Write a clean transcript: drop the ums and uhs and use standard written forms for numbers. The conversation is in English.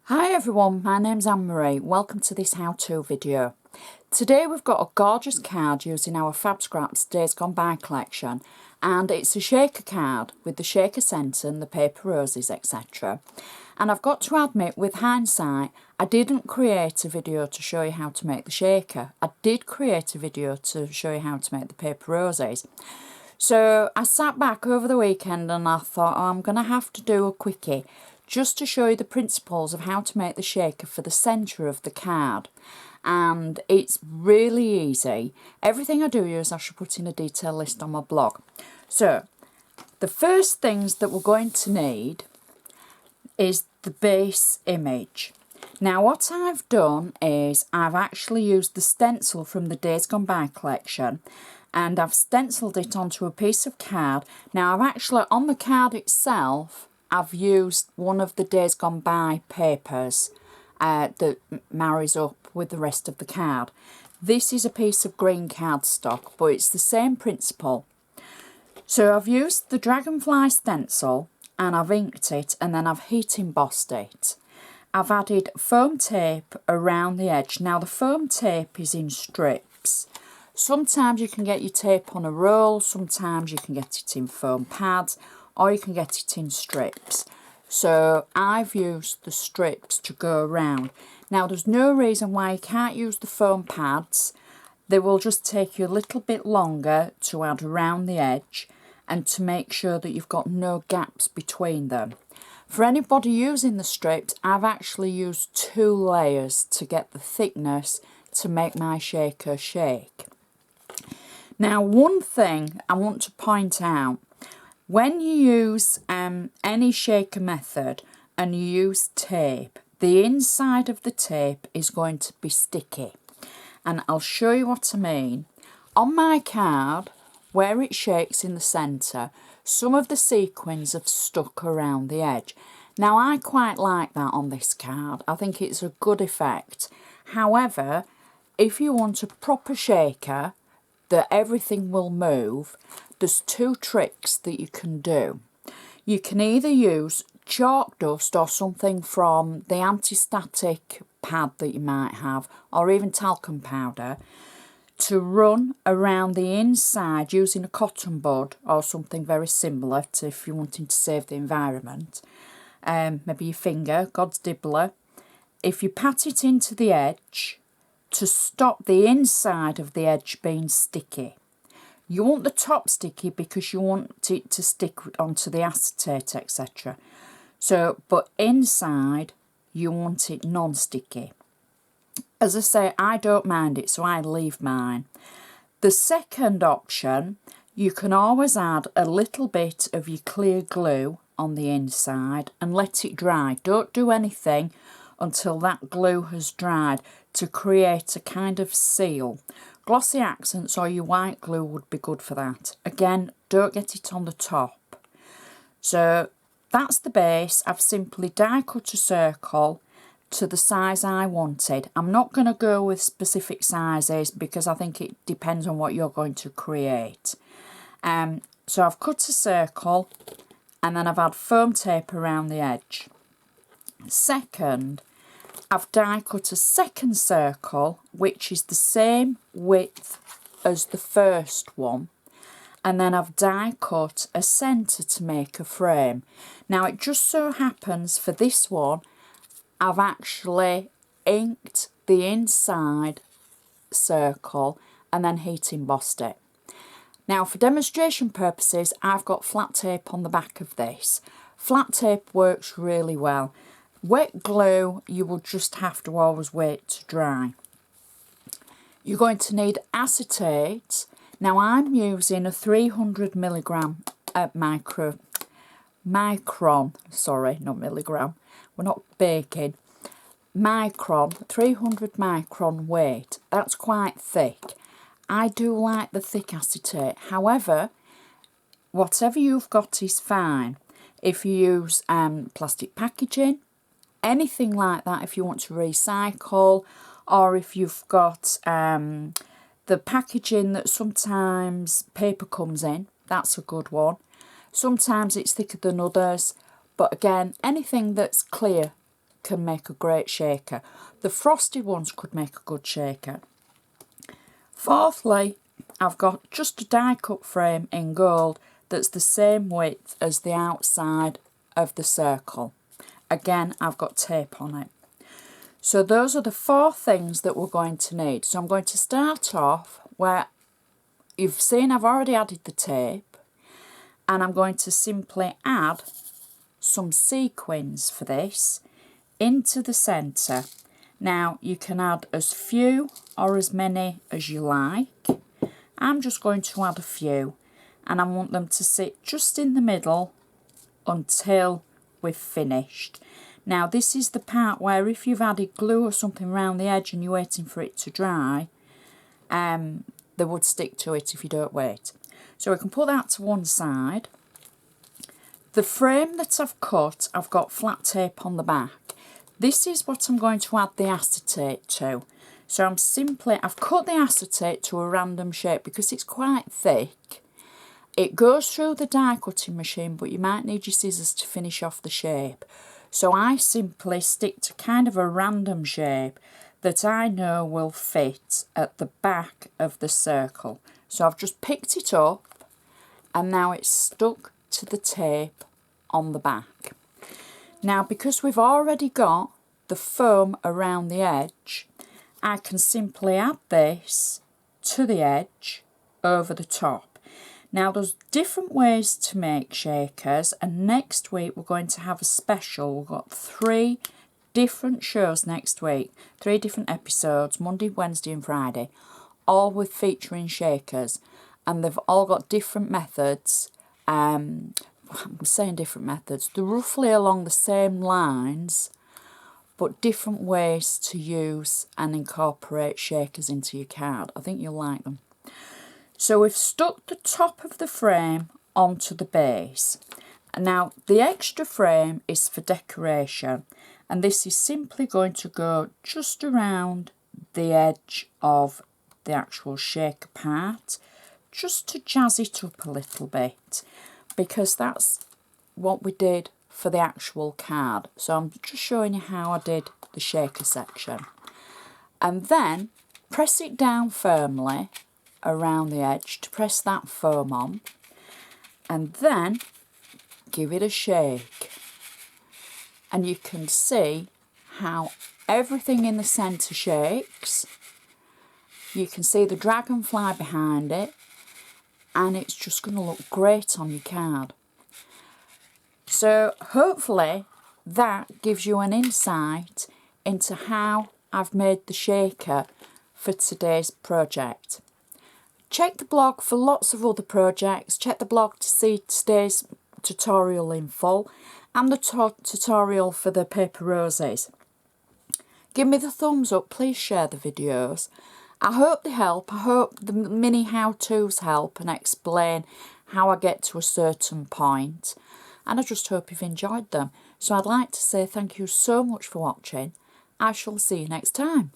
Hi everyone, my name's Anne-Marie. Welcome to this how-to video. Today we've got a gorgeous card using our FabScraps Days Gone By collection, and it's a shaker card with the shaker centre and the paper roses, etc. And I've got to admit, with hindsight, I didn't create a video to show you how to make the shaker. I did create a video to show you how to make the paper roses. So I sat back over the weekend and I thought, I'm going to have to do a quickie just to show you the principles of how to make the shaker for the centre of the card. And it's really easy. Everything I do use I should put in a detail list on my blog. So the first things that we're going to need is the base image. Now what I've done is I've actually used the stencil from the Days Gone By collection, and I've stenciled it onto a piece of card. Now I've actually, on the card itself, I've used one of the Days Gone By papers that marries up with the rest of the card. This is a piece of green cardstock, but it's the same principle. So I've used the dragonfly stencil and I've inked it, and then I've heat embossed it. I've added foam tape around the edge. Now the foam tape is in strips. Sometimes you can get your tape on a roll, sometimes you can get it in foam pads, or you can get it in strips. So I've used the strips to go around. Now there's no reason why you can't use the foam pads. They will just take you a little bit longer to add around the edge and to make sure that you've got no gaps between them. For anybody using the strips, I've actually used 2 layers to get the thickness to make my shaker shake. Now one thing I want to point out, when you use any shaker method and you use tape, the inside of the tape is going to be sticky. And I'll show you what I mean. On my card, where it shakes in the centre, some of the sequins have stuck around the edge. Now I quite like that on this card. I think it's a good effect. However, if you want a proper shaker that everything will move, there's 2 tricks that you can do. You can either use chalk dust or something from the anti-static pad that you might have, or even talcum powder, to run around the inside using a cotton bud or something very similar to, if you're wanting to save the environment. Maybe your finger, God's dibbler. If you pat it into the edge to stop the inside of the edge being sticky. You want the top sticky because you want it to stick onto the acetate, etc. So, but inside you want it non-sticky. As I say, I don't mind it, so I leave mine. The second option, you can always add a little bit of your clear glue on the inside and let it dry. Don't do anything until that glue has dried to create a kind of seal. Glossy accents or your white glue would be good for that. Again, don't get it on the top. So that's the base. I've simply die cut a circle to the size I wanted. I'm not going to go with specific sizes because I think it depends on what you're going to create. So I've cut a circle and then I've had foam tape around the edge. Second, I've die cut a second circle which is the same width as the first one, and then I've die cut a centre to make a frame. Now it just so happens for this one I've actually inked the inside circle and then heat embossed it. Now for demonstration purposes I've got flat tape on the back of this. Flat tape works really well. Wet glue you will just have to always wait to dry. You're going to need acetate. Now I'm using a 300 milligram micron, sorry, not milligram, we're not baking, micron, 300 micron weight. That's quite thick. I do like the thick acetate. However, whatever you've got is fine. If you use plastic packaging, anything like that, if you want to recycle, or if you've got the packaging that sometimes paper comes in, that's a good one. Sometimes it's thicker than others, but again, anything that's clear can make a great shaker. The frosted ones could make a good shaker. Fourthly, I've got just a die cut frame in gold that's the same width as the outside of the circle. Again, I've got tape on it. So those are the 4 things that we're going to need. So I'm going to start off where you've seen I've already added the tape, and I'm going to simply add some sequins for this into the centre. Now you can add as few or as many as you like. I'm just going to add a few, and I want them to sit just in the middle until we've finished. Now this is the part where if you've added glue or something around the edge and you're waiting for it to dry, they would stick to it if you don't wait. So we can put that to one side. The frame that I've cut, I've got flat tape on the back. This is what I'm going to add the acetate to. So I've cut the acetate to a random shape because it's quite thick. It goes through the die cutting machine, but you might need your scissors to finish off the shape. So I simply stick to kind of a random shape that I know will fit at the back of the circle. So I've just picked it up and now it's stuck to the tape on the back. Now because we've already got the foam around the edge, I can simply add this to the edge over the top. Now there's different ways to make shakers, and next week we're going to have a special. We've got 3 different shows next week, 3 different episodes, Monday, Wednesday and Friday, all with featuring shakers, and they've all got different methods. I'm saying different methods, they're roughly along the same lines, but different ways to use and incorporate shakers into your card. I think you'll like them. So we've stuck the top of the frame onto the base. Now the extra frame is for decoration, and this is simply going to go just around the edge of the actual shaker part, just to jazz it up a little bit, because that's what we did for the actual card. So I'm just showing you how I did the shaker section. And then press it down firmly around the edge to press that foam on, and then give it a shake, and you can see how everything in the centre shakes. You can see the dragonfly behind it, and it's just going to look great on your card. So hopefully that gives you an insight into how I've made the shaker for today's project. Check the blog for lots of other projects. Check the blog to see today's tutorial in full and the tutorial for the paper roses. Give me the thumbs up, please share the videos. I hope they help. I hope the mini how-tos help and explain how I get to a certain point. And I just hope you've enjoyed them. So I'd like to say thank you so much for watching. I shall see you next time.